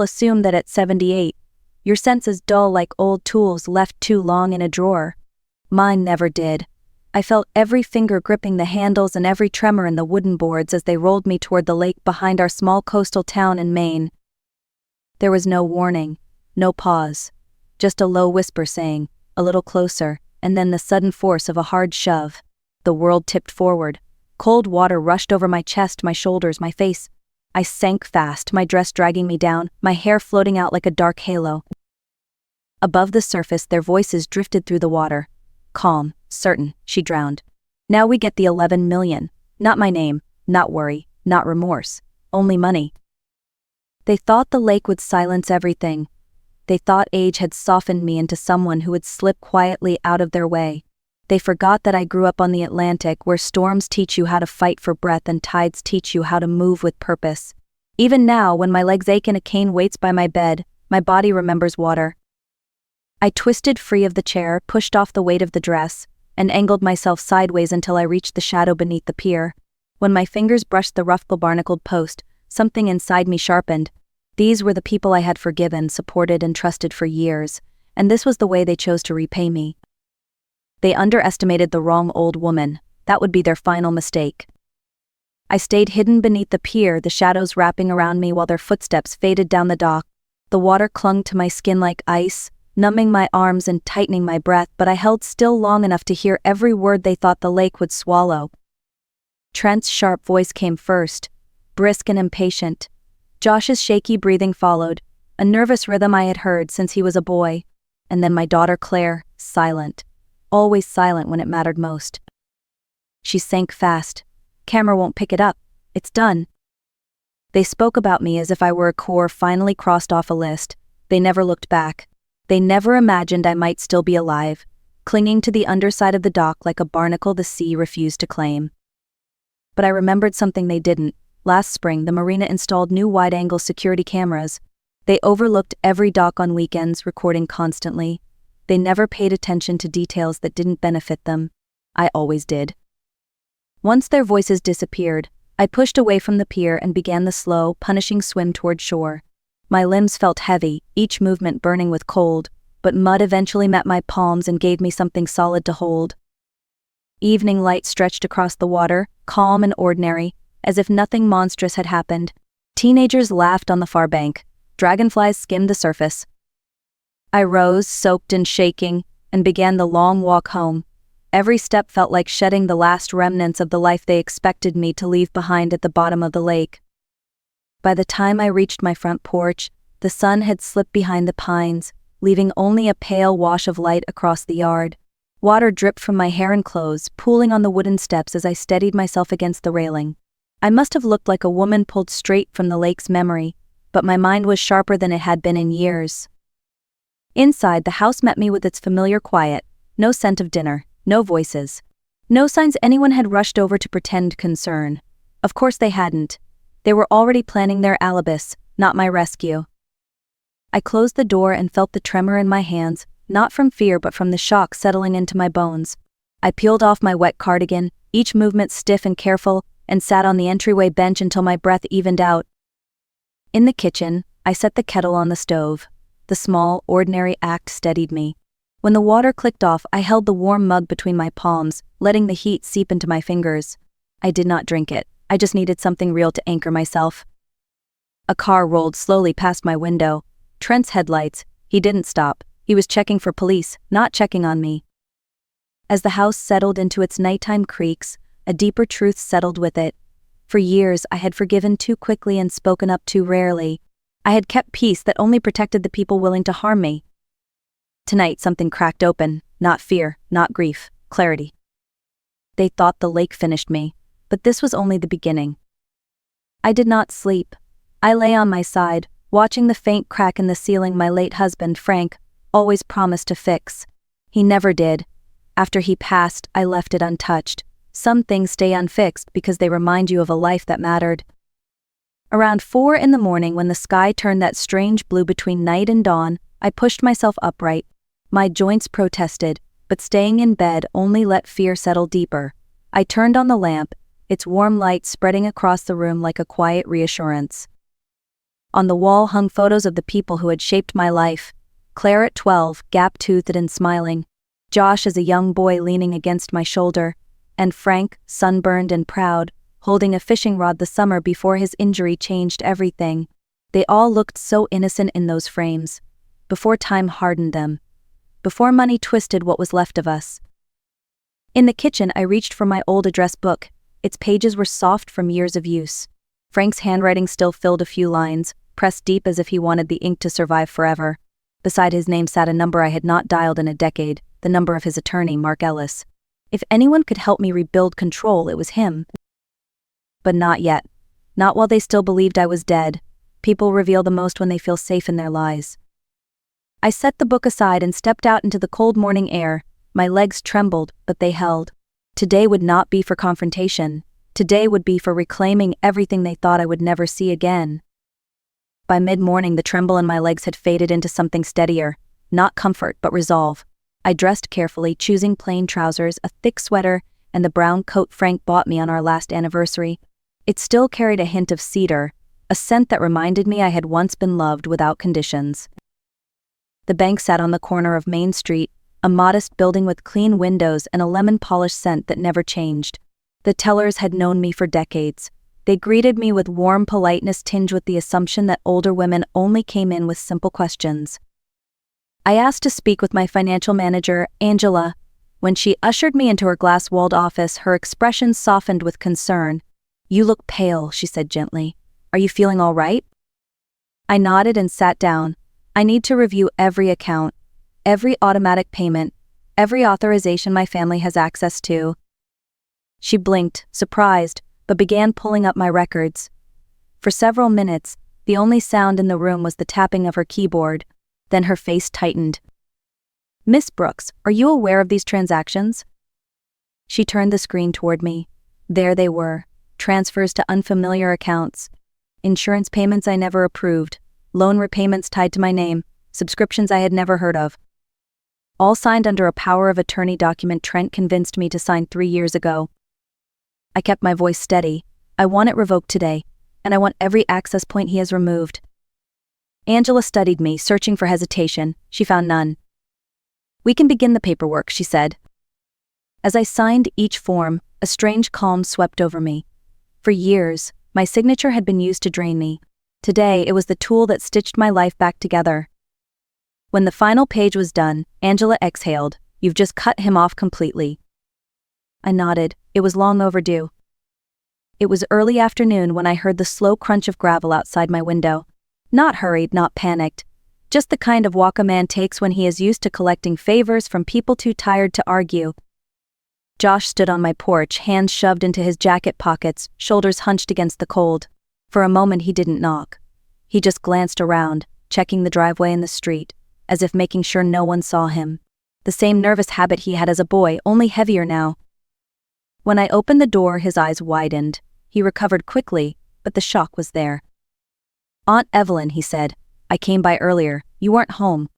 assume that at 78, your senses dull like old tools left too long in a drawer. Mine never did. I felt every finger gripping the handles and every tremor in the wooden boards as they rolled me toward the lake behind our small coastal town in Maine. There was no warning, no pause, just a low whisper saying, "A little closer," and then the sudden force of a hard shove. The world tipped forward. Cold water rushed over my chest, my shoulders, my face. I sank fast, my dress dragging me down, my hair floating out like a dark halo. Above the surface, their voices drifted through the water. Calm, certain, she drowned. Now we get the 11 million. Not my name, not worry, not remorse, only money. They thought the lake would silence everything. They thought age had softened me into someone who would slip quietly out of their way. They forgot that I grew up on the Atlantic, where storms teach you how to fight for breath and tides teach you how to move with purpose. Even now, when my legs ache and a cane waits by my bed, my body remembers water. I twisted free of the chair, pushed off the weight of the dress, and angled myself sideways until I reached the shadow beneath the pier. When my fingers brushed the rough barnacled post, something inside me sharpened. These were the people I had forgiven, supported, and trusted for years, and this was the way they chose to repay me. They underestimated the wrong old woman. That would be their final mistake. I stayed hidden beneath the pier, the shadows wrapping around me while their footsteps faded down the dock. The water clung to my skin like ice, numbing my arms and tightening my breath, but I held still long enough to hear every word they thought the lake would swallow. Trent's sharp voice came first, brisk and impatient. Josh's shaky breathing followed, a nervous rhythm I had heard since he was a boy. And then my daughter Claire, silent. Always silent when it mattered most. She sank fast. Camera won't pick it up. It's done. They spoke about me as if I were a core finally crossed off a list. They never looked back. They never imagined I might still be alive, clinging to the underside of the dock like a barnacle the sea refused to claim. But I remembered something they didn't. Last spring, the marina installed new wide-angle security cameras. They overlooked every dock on weekends, recording constantly. They never paid attention to details that didn't benefit them. I always did. Once their voices disappeared, I pushed away from the pier and began the slow, punishing swim toward shore. My limbs felt heavy, each movement burning with cold, but mud eventually met my palms and gave me something solid to hold. Evening light stretched across the water, calm and ordinary, as if nothing monstrous had happened. Teenagers laughed on the far bank. Dragonflies skimmed the surface. I rose, soaked and shaking, and began the long walk home. Every step felt like shedding the last remnants of the life they expected me to leave behind at the bottom of the lake. By the time I reached my front porch, the sun had slipped behind the pines, leaving only a pale wash of light across the yard. Water dripped from my hair and clothes, pooling on the wooden steps as I steadied myself against the railing. I must have looked like a woman pulled straight from the lake's memory, but my mind was sharper than it had been in years. Inside, the house met me with its familiar quiet, no scent of dinner, no voices. No signs anyone had rushed over to pretend concern. Of course they hadn't. They were already planning their alibis, not my rescue. I closed the door and felt the tremor in my hands, not from fear but from the shock settling into my bones. I peeled off my wet cardigan, each movement stiff and careful, and sat on the entryway bench until my breath evened out. In the kitchen, I set the kettle on the stove. The small, ordinary act steadied me. When the water clicked off, I held the warm mug between my palms, letting the heat seep into my fingers. I did not drink it. I just needed something real to anchor myself. A car rolled slowly past my window. Trent's headlights. He didn't stop. He was checking for police, not checking on me. As the house settled into its nighttime creaks, a deeper truth settled with it. For years, I had forgiven too quickly and spoken up too rarely. I had kept peace that only protected the people willing to harm me. Tonight, something cracked open. Not fear, not grief, clarity. They thought the lake finished me, but this was only the beginning. I did not sleep. I lay on my side, watching the faint crack in the ceiling my late husband, Frank, always promised to fix. He never did. After he passed, I left it untouched. Some things stay unfixed because they remind you of a life that mattered. Around 4 a.m, when the sky turned that strange blue between night and dawn, I pushed myself upright. My joints protested, but staying in bed only let fear settle deeper. I turned on the lamp, its warm light spreading across the room like a quiet reassurance. On the wall hung photos of the people who had shaped my life. Claire at 12, gap-toothed and smiling. Josh as a young boy leaning against my shoulder. And Frank, sunburned and proud, holding a fishing rod the summer before his injury changed everything. They all looked so innocent in those frames. Before time hardened them. Before money twisted what was left of us. In the kitchen, I reached for my old address book. Its pages were soft from years of use. Frank's handwriting still filled a few lines, pressed deep as if he wanted the ink to survive forever. Beside his name sat a number I had not dialed in a decade, the number of his attorney, Mark Ellis. If anyone could help me rebuild control, it was him. But not yet. Not while they still believed I was dead. People reveal the most when they feel safe in their lies. I set the book aside and stepped out into the cold morning air. My legs trembled, but they held. Today would not be for confrontation. Today would be for reclaiming everything they thought I would never see again. By mid-morning, the tremble in my legs had faded into something steadier. Not comfort, but resolve. I dressed carefully, choosing plain trousers, a thick sweater, and the brown coat Frank bought me on our last anniversary. It still carried a hint of cedar, a scent that reminded me I had once been loved without conditions. The bank sat on the corner of Main Street, a modest building with clean windows and a lemon-polished scent that never changed. The tellers had known me for decades. They greeted me with warm politeness tinged with the assumption that older women only came in with simple questions. I asked to speak with my financial manager, Angela. When she ushered me into her glass-walled office, her expression softened with concern. "You look pale," she said gently. "Are you feeling all right?" I nodded and sat down. I need to review every account, every automatic payment, every authorization my family has access to. She blinked, surprised, but began pulling up my records. For several minutes, the only sound in the room was the tapping of her keyboard. Then her face tightened. "Miss Brooks, are you aware of these transactions?" She turned the screen toward me. There they were, transfers to unfamiliar accounts, insurance payments I never approved, loan repayments tied to my name, subscriptions I had never heard of. All signed under a power of attorney document Trent convinced me to sign 3 years ago. I kept my voice steady. I want it revoked today, and I want every access point he has removed. Angela studied me, searching for hesitation. She found none. "We can begin the paperwork," she said. As I signed each form, a strange calm swept over me. For years, my signature had been used to drain me. Today, it was the tool that stitched my life back together. When the final page was done, Angela exhaled. "You've just cut him off completely." I nodded. It was long overdue. It was early afternoon when I heard the slow crunch of gravel outside my window. Not hurried, not panicked. Just the kind of walk a man takes when he is used to collecting favors from people too tired to argue. Josh stood on my porch, hands shoved into his jacket pockets, shoulders hunched against the cold. For a moment he didn't knock. He just glanced around, checking the driveway and the street, as if making sure no one saw him. The same nervous habit he had as a boy, only heavier now. When I opened the door, his eyes widened. He recovered quickly, but the shock was there. "Aunt Evelyn," he said, "I came by earlier. You weren't home."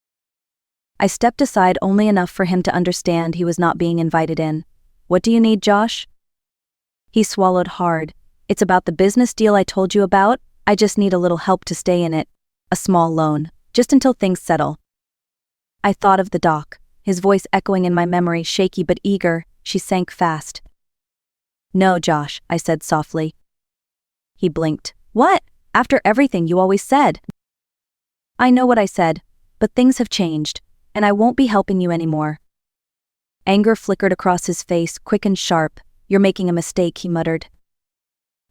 I stepped aside only enough for him to understand he was not being invited in. "What do you need, Josh?" He swallowed hard. "It's about the business deal I told you about. I just need a little help to stay in it. A small loan, just until things settle." I thought of the doc, his voice echoing in my memory, shaky but eager. She sank fast. "No, Josh," I said softly. He blinked. "What? After everything you always said." "I know what I said, but things have changed, and I won't be helping you anymore." Anger flickered across his face, quick and sharp. "You're making a mistake," he muttered.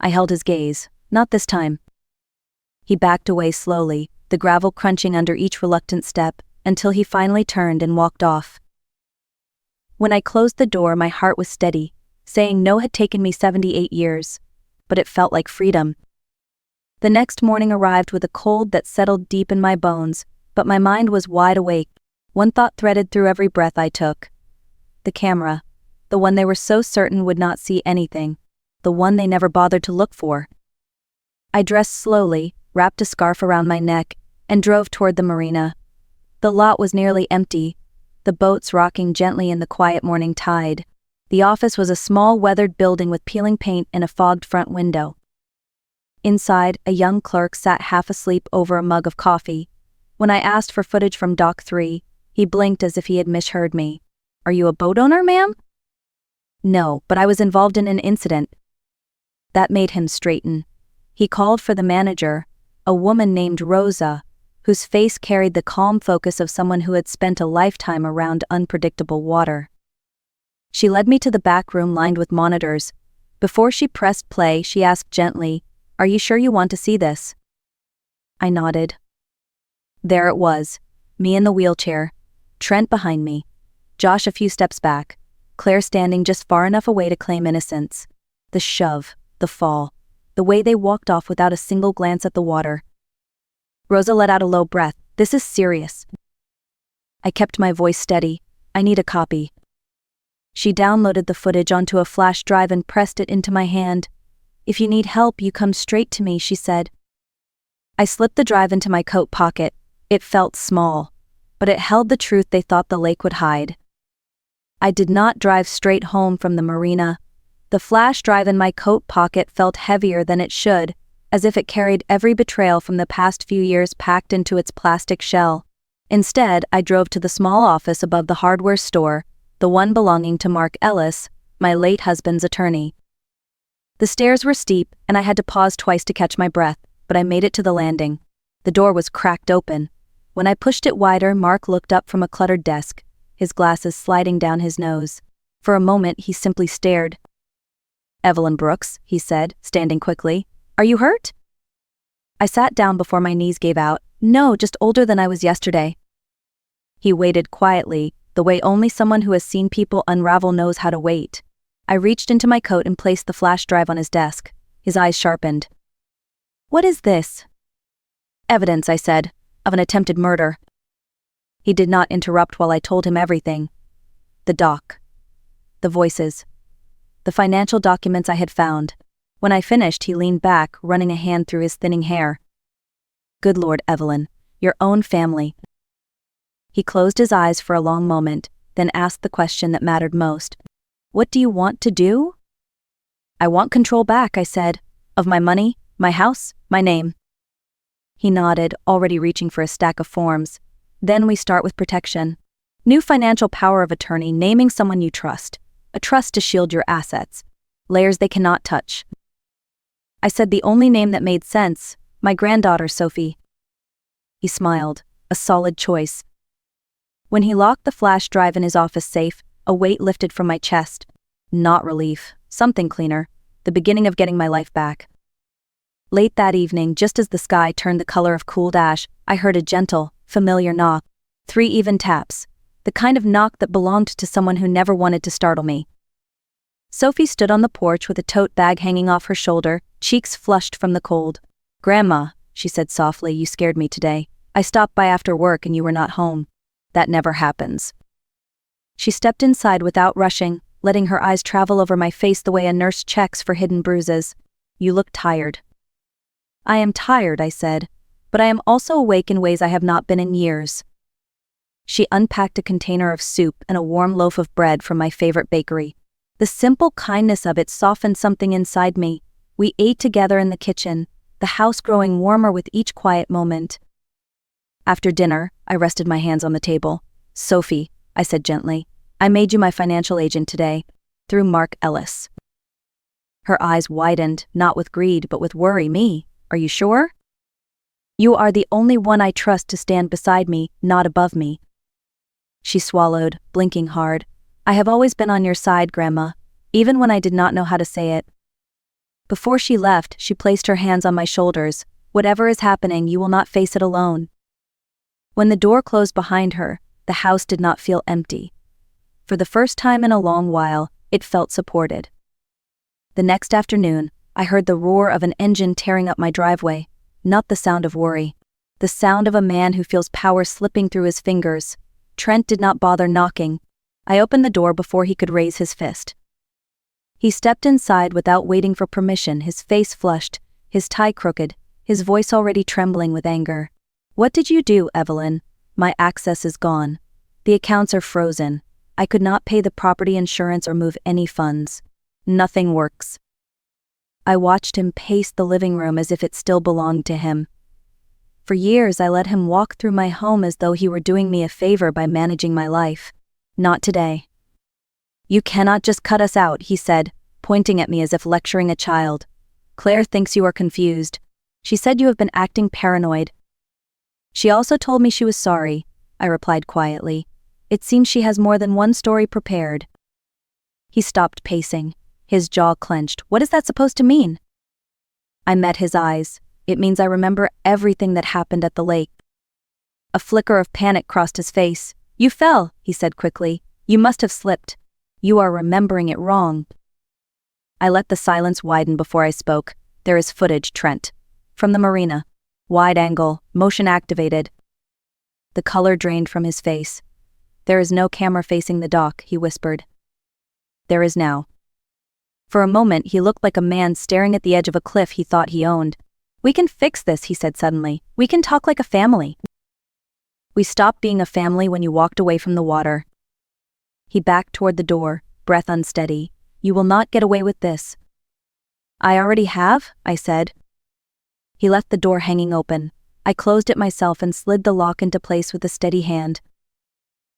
I held his gaze. "Not this time." He backed away slowly, the gravel crunching under each reluctant step, until he finally turned and walked off. When I closed the door, my heart was steady. Saying no had taken me 78 years, but it felt like freedom. The next morning arrived with a cold that settled deep in my bones, but my mind was wide awake. One thought threaded through every breath I took. The camera. The one they were so certain would not see anything. The one they never bothered to look for. I dressed slowly, wrapped a scarf around my neck, and drove toward the marina. The lot was nearly empty, the boats rocking gently in the quiet morning tide. The office was a small weathered building with peeling paint and a fogged front window. Inside, a young clerk sat half asleep over a mug of coffee. When I asked for footage from Dock 3, he blinked as if he had misheard me. "Are you a boat owner, ma'am?" "No, but I was involved in an incident." That made him straighten. He called for the manager, a woman named Rosa, whose face carried the calm focus of someone who had spent a lifetime around unpredictable water. She led me to the back room lined with monitors. Before she pressed play, she asked gently, "Are you sure you want to see this?" I nodded. There it was, me in the wheelchair, Trent behind me, Josh a few steps back, Claire standing just far enough away to claim innocence. The shove, the fall, the way they walked off without a single glance at the water. Rosa let out a low breath. "This is serious." I kept my voice steady. "I need a copy." She downloaded the footage onto a flash drive and pressed it into my hand. "If you need help, you come straight to me," she said. I slipped the drive into my coat pocket. It felt small, but it held the truth they thought the lake would hide. I did not drive straight home from the marina. The flash drive in my coat pocket felt heavier than it should, as if it carried every betrayal from the past few years packed into its plastic shell. Instead, I drove to the small office above the hardware store, the one belonging to Mark Ellis, my late husband's attorney. The stairs were steep, and I had to pause twice to catch my breath, but I made it to the landing. The door was cracked open. When I pushed it wider, Mark looked up from a cluttered desk, his glasses sliding down his nose. For a moment, he simply stared. "Evelyn Brooks," he said, standing quickly. "Are you hurt?" I sat down before my knees gave out. "No, just older than I was yesterday." He waited quietly, the way only someone who has seen people unravel knows how to wait. I reached into my coat and placed the flash drive on his desk. His eyes sharpened. "What is this?" "Evidence," I said, "of an attempted murder." He did not interrupt while I told him everything. The doc. The voices. The financial documents I had found. When I finished, he leaned back, running a hand through his thinning hair. "Good Lord, Evelyn, your own family." He closed his eyes for a long moment, then asked the question that mattered most. "What do you want to do?" "I want control back," I said, "of my money, my house, my name." He nodded, already reaching for a stack of forms. "Then we start with protection. New financial power of attorney, naming someone you trust. A trust to shield your assets. Layers they cannot touch." I said the only name that made sense, my granddaughter Sophie. He smiled, a solid choice. When he locked the flash drive in his office safe, a weight lifted from my chest. Not relief, something cleaner, the beginning of getting my life back. Late that evening, just as the sky turned the color of cooled ash, I heard a gentle, familiar knock. 3 even taps, the kind of knock that belonged to someone who never wanted to startle me. Sophie stood on the porch with a tote bag hanging off her shoulder, cheeks flushed from the cold. "Grandma," she said softly, "you scared me today. I stopped by after work and you were not home. That never happens." She stepped inside without rushing, letting her eyes travel over my face the way a nurse checks for hidden bruises. "You look tired." "I am tired," I said, "but I am also awake in ways I have not been in years." She unpacked a container of soup and a warm loaf of bread from my favorite bakery. The simple kindness of it softened something inside me. We ate together in the kitchen, the house growing warmer with each quiet moment. After dinner, I rested my hands on the table. "Sophie," I said gently, "I made you my financial agent today, through Mark Ellis." Her eyes widened, not with greed but with worry. "Me? Are you sure?" "You are the only one I trust to stand beside me, not above me." She swallowed, blinking hard. "I have always been on your side, Grandma, even when I did not know how to say it." Before she left, she placed her hands on my shoulders. "Whatever is happening, you will not face it alone." When the door closed behind her, the house did not feel empty. For the first time in a long while, it felt supported. The next afternoon, I heard the roar of an engine tearing up my driveway, not the sound of worry. The sound of a man who feels power slipping through his fingers. Trent did not bother knocking. I opened the door before he could raise his fist. He stepped inside without waiting for permission, his face flushed, his tie crooked, his voice already trembling with anger. "What did you do, Evelyn? My access is gone. The accounts are frozen. I could not pay the property insurance or move any funds. Nothing works." I watched him pace the living room as if it still belonged to him. For years I let him walk through my home as though he were doing me a favor by managing my life. Not today. "You cannot just cut us out," he said, pointing at me as if lecturing a child. "Claire thinks you are confused. She said you have been acting paranoid." "She also told me she was sorry," I replied quietly. "It seems she has more than one story prepared." He stopped pacing, his jaw clenched. "What is that supposed to mean?" I met his eyes. "It means I remember everything that happened at the lake." A flicker of panic crossed his face. "You fell," he said quickly. "You must have slipped. You are remembering it wrong." I let the silence widen before I spoke. "There is footage, Trent. From the marina. Wide angle, motion activated." The color drained from his face. "There is no camera facing the dock," he whispered. "There is now." For a moment he looked like a man staring at the edge of a cliff he thought he owned. "We can fix this," he said suddenly. "We can talk like a family." "We stopped being a family when you walked away from the water." He backed toward the door, breath unsteady. "You will not get away with this." "I already have," I said. He left the door hanging open. I closed it myself and slid the lock into place with a steady hand.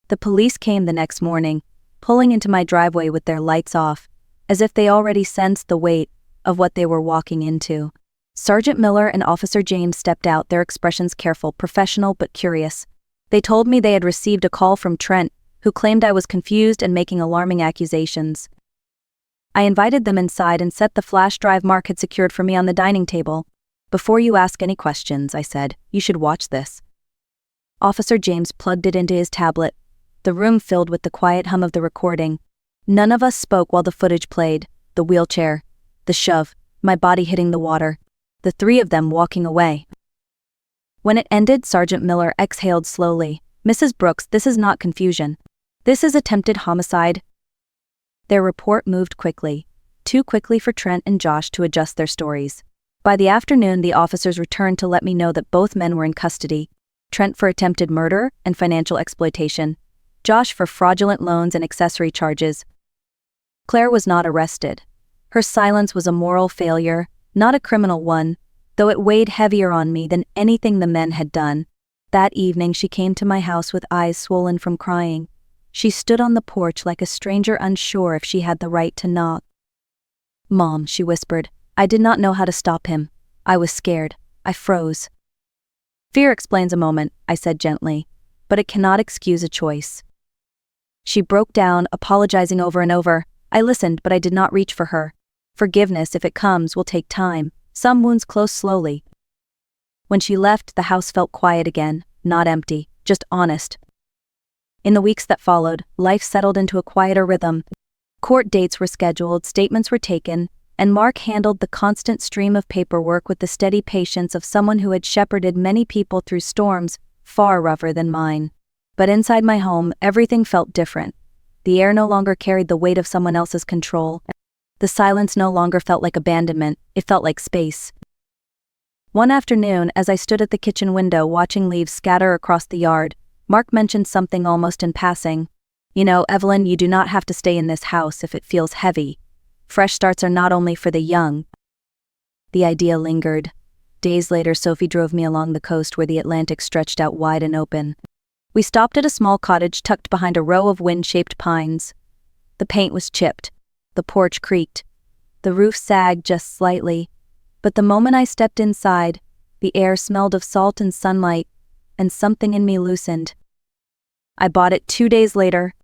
The police came the next morning, pulling into my driveway with their lights off, as if they already sensed the weight of what they were walking into. Sergeant Miller and Officer James stepped out, their expressions careful, professional but curious. They told me they had received a call from Trent, who claimed I was confused and making alarming accusations. I invited them inside and set the flash drive Mark had secured for me on the dining table. "Before you ask any questions," I said, "you should watch this." Officer James plugged it into his tablet. The room filled with the quiet hum of the recording. None of us spoke while the footage played. The wheelchair, the shove, my body hitting the water, the three of them walking away. When it ended, Sergeant Miller exhaled slowly. "Mrs. Brooks, this is not confusion. This is attempted homicide." Their report moved quickly, too quickly for Trent and Josh to adjust their stories. By the afternoon, the officers returned to let me know that both men were in custody, Trent for attempted murder and financial exploitation, Josh for fraudulent loans and accessory charges. Claire was not arrested. Her silence was a moral failure, not a criminal one, though it weighed heavier on me than anything the men had done. That evening she came to my house with eyes swollen from crying. She stood on the porch like a stranger, unsure if she had the right to knock. "Mom," she whispered. "I did not know how to stop him. I was scared. I froze." "Fear explains a moment," I said gently, "but it cannot excuse a choice." She broke down, apologizing over and over. I listened, but I did not reach for her. Forgiveness, if it comes, will take time. Some wounds close slowly. When she left, the house felt quiet again, not empty, just honest. In the weeks that followed, life settled into a quieter rhythm. Court dates were scheduled, statements were taken, and Mark handled the constant stream of paperwork with the steady patience of someone who had shepherded many people through storms far rougher than mine. But inside my home, everything felt different. The air no longer carried the weight of someone else's control. The silence no longer felt like abandonment, it felt like space. One afternoon, as I stood at the kitchen window watching leaves scatter across the yard, Mark mentioned something almost in passing. "You know, Evelyn, you do not have to stay in this house if it feels heavy. Fresh starts are not only for the young." The idea lingered. Days later, Sophie drove me along the coast where the Atlantic stretched out wide and open. We stopped at a small cottage tucked behind a row of wind-shaped pines. The paint was chipped. The porch creaked. The roof sagged just slightly. But the moment I stepped inside, the air smelled of salt and sunlight, and something in me loosened. I bought it 2 days later.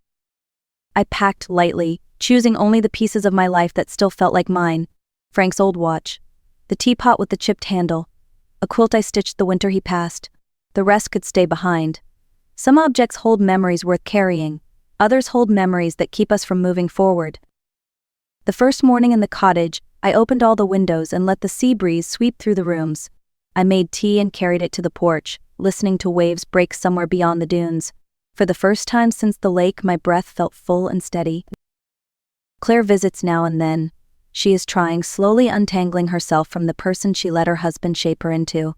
I packed lightly, choosing only the pieces of my life that still felt like mine. Frank's old watch, the teapot with the chipped handle, a quilt I stitched the winter he passed. The rest could stay behind. Some objects hold memories worth carrying. Others hold memories that keep us from moving forward. The first morning in the cottage, I opened all the windows and let the sea breeze sweep through the rooms. I made tea and carried it to the porch, listening to waves break somewhere beyond the dunes. For the first time since the lake, my breath felt full and steady. Claire visits now and then. She is trying, slowly untangling herself from the person she let her husband shape her into.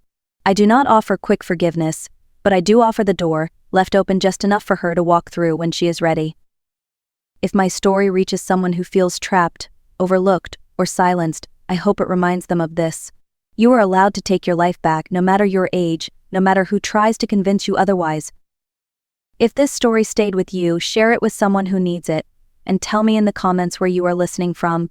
I do not offer quick forgiveness, but I do offer the door, left open just enough for her to walk through when she is ready. If my story reaches someone who feels trapped, overlooked, or silenced, I hope it reminds them of this. You are allowed to take your life back, no matter your age, no matter who tries to convince you otherwise. If this story stayed with you, share it with someone who needs it, and tell me in the comments where you are listening from.